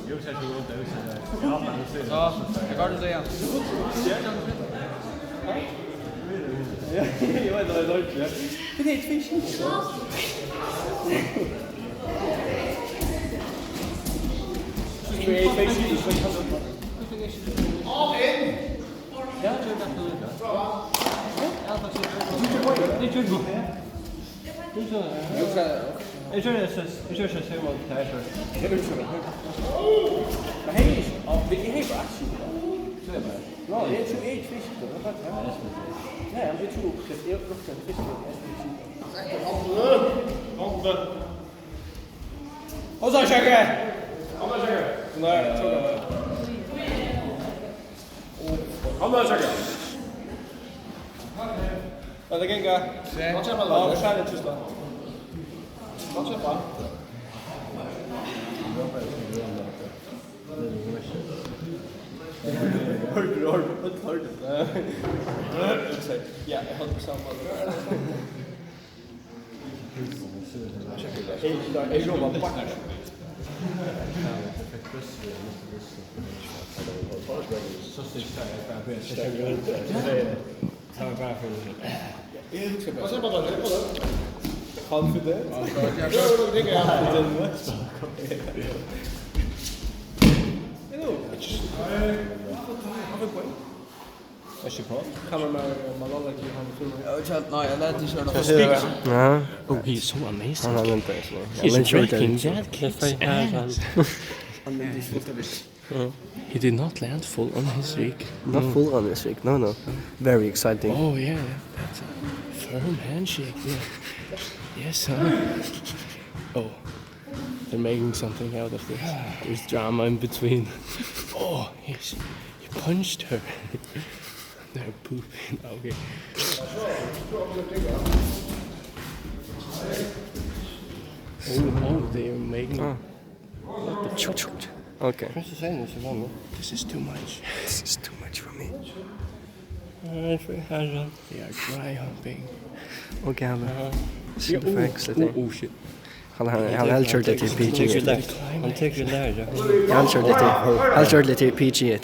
Jo, så går det ut så där. Ja, det går det igen. Ja, jag vet inte vad det är. Det är ett fisk. Det är ett fisk. All in. Ja, det är det. Ja, det är ju Ik zeg het helemaal thuis. Ik heb het zo. Maar hij is al, hij heeft actie. Ja, hij heeft zo één vis. Dat gaat hè. Ja, hij heeft zo gezet heel nog een vis. Handen. Wat zou je zeggen? Handen zeggen. Nee, zo dan. Handen zeggen. Laat ik kijken. Wat zijn we dan? We zijn het dus dan. Wat zeg maar? Hard. Ja, ik had het zelf wel. Eén zo wat pakken. Wat zijn we dan? Confident. Oh, he's so amazing. He's breaking that kid's ass. He did not land full on his rig. Not full on his rig, no. Very exciting. Oh yeah, that's a firm handshake. Yeah. Yes, oh, they're making something out of this. There's drama in between. Oh, he punched her. They're pooping. Okay. Oh, they're making. Okay. This is too much. This is too much for me. They are dry humping. Okay, super slitting. Oh shit. Han helt kört det till PG. Han tycker det där. Han kört det till PG.